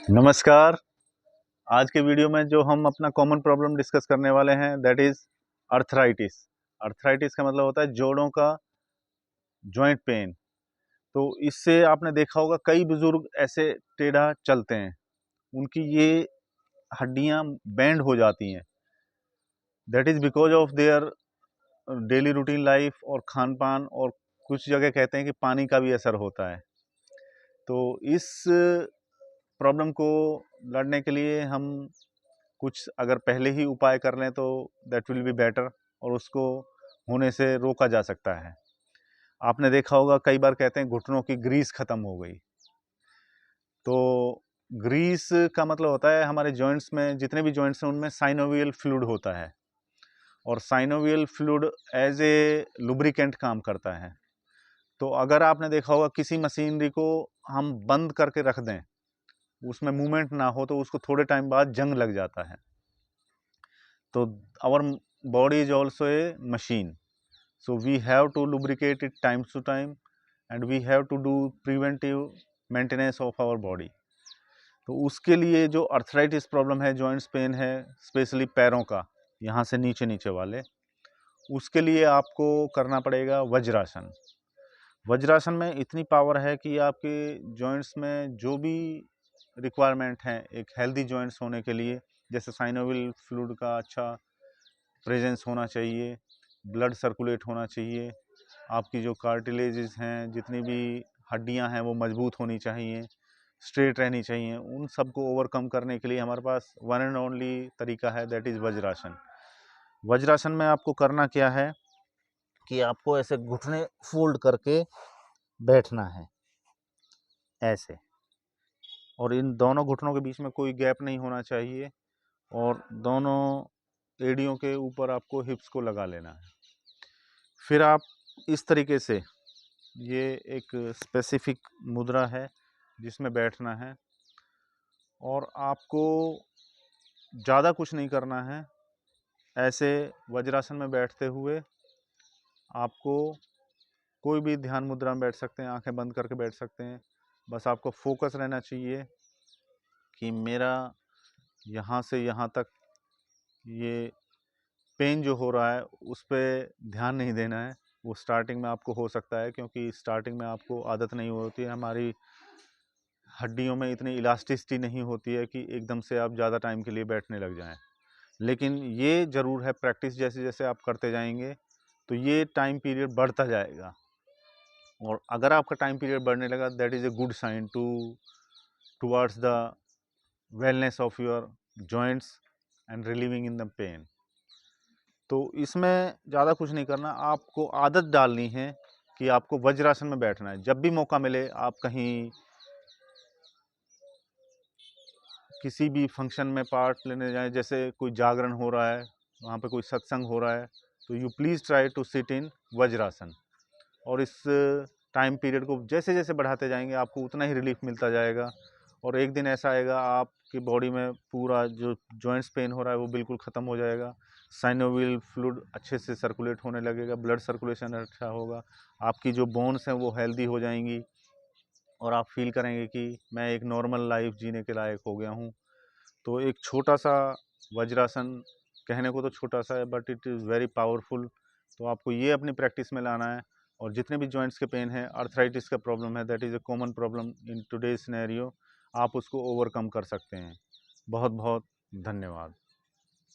नमस्कार। आज के वीडियो में जो हम अपना कॉमन प्रॉब्लम डिस्कस करने वाले हैं दैट इज़ अर्थराइटिस। अर्थराइटिस का मतलब होता है जोड़ों का जॉइंट पेन। तो इससे आपने देखा होगा कई बुजुर्ग ऐसे टेढ़ा चलते हैं, उनकी ये हड्डियां बेंड हो जाती हैं। That is because of their daily routine life और खान पान, और कुछ जगह कहते हैं कि पानी का भी असर होता है। तो इस प्रॉब्लम को लड़ने के लिए हम कुछ अगर पहले ही उपाय कर लें तो दैट विल बी बेटर, और उसको होने से रोका जा सकता है। आपने देखा होगा कई बार कहते हैं घुटनों की ग्रीस खत्म हो गई। तो ग्रीस का मतलब होता है हमारे जॉइंट्स में, जितने भी जॉइंट्स हैं उनमें साइनोवियल फ्लूइड होता है, और synovial fluid as a lubricant काम करता है। तो अगर आपने देखा होगा किसी मशीनरी को हम बंद करके रख दें, उसमें मूवमेंट ना हो, तो उसको थोड़े टाइम बाद जंग लग जाता है। तो our body is also a machine, so we have to lubricate it time to time, and we have to do preventive maintenance of our body. तो उसके लिए जो अर्थराइटिस प्रॉब्लम है, जॉइंट्स पेन है, स्पेशली पैरों का, यहाँ से नीचे नीचे वाले, उसके लिए आपको करना पड़ेगा वज्रासन। वज्रासन में इतनी पावर है कि आपके जॉइंट्स में जो भी रिक्वायरमेंट हैं एक हेल्दी जॉइंट्स होने के लिए, जैसे साइनोवियल फ्लूइड का अच्छा प्रेजेंस होना चाहिए, ब्लड सर्कुलेट होना चाहिए, आपकी जो कार्टिलेजेस हैं, जितनी भी हड्डियां हैं वो मजबूत होनी चाहिए, स्ट्रेट रहनी चाहिए। उन सब को ओवरकम करने के लिए हमारे पास वन एंड ओनली तरीका है, दैट इज़ वज्रासन। वज्रासन में आपको करना क्या है कि आपको ऐसे घुटने फोल्ड करके बैठना है ऐसे, और इन दोनों घुटनों के बीच में कोई गैप नहीं होना चाहिए, और दोनों एड़ियों के ऊपर आपको हिप्स को लगा लेना है। फिर आप इस तरीके से, ये एक स्पेसिफिक मुद्रा है जिसमें बैठना है, और आपको ज़्यादा कुछ नहीं करना है। ऐसे वज्रासन में बैठते हुए आपको कोई भी ध्यान मुद्रा में बैठ सकते हैं, आंखें बंद करके बैठ सकते हैं। बस आपको फोकस रहना चाहिए कि मेरा यहाँ से यहाँ तक ये पेन जो हो रहा है उस पर ध्यान नहीं देना है। वो स्टार्टिंग में आपको हो सकता है, क्योंकि स्टार्टिंग में आपको आदत नहीं होती है, हमारी हड्डियों में इतनी इलास्टिसिटी नहीं होती है कि एकदम से आप ज़्यादा टाइम के लिए बैठने लग जाएं। लेकिन ये ज़रूर है, प्रैक्टिस जैसे जैसे आप करते जाएंगे तो ये टाइम पीरियड बढ़ता जाएगा, और अगर आपका टाइम पीरियड बढ़ने लगा that is a good sign towards the wellness of your joints and relieving in the pain. तो इसमें ज़्यादा कुछ नहीं करना, आपको आदत डालनी है कि आपको वज्रासन में बैठना है। जब भी मौका मिले, आप कहीं किसी भी फंक्शन में पार्ट लेने जाएं, जैसे कोई जागरण हो रहा है, वहाँ पे कोई सत्संग हो रहा है, तो you please try to sit in vajrasana. और इस टाइम पीरियड को जैसे जैसे बढ़ाते जाएंगे आपको उतना ही रिलीफ मिलता जाएगा, और एक दिन ऐसा आएगा आपकी बॉडी में पूरा जो जॉइंट्स पेन हो रहा है वो बिल्कुल ख़त्म हो जाएगा। साइनोवियल फ्लूइड अच्छे से सर्कुलेट होने लगेगा, ब्लड सर्कुलेशन अच्छा होगा, आपकी जो बोन्स हैं वो हेल्दी हो जाएंगी, और आप फील करेंगे कि मैं एक नॉर्मल लाइफ जीने के लायक हो गया हूँ। तो एक छोटा सा वज्रासन, कहने को तो छोटा सा है but it is very powerful. तो आपको ये अपनी प्रैक्टिस में लाना है, और जितने भी जॉइंट्स के पेन है, अर्थराइटिस का प्रॉब्लम है, that is A common problem in today's scenario, आप उसको ओवरकम कर सकते हैं। बहुत बहुत धन्यवाद।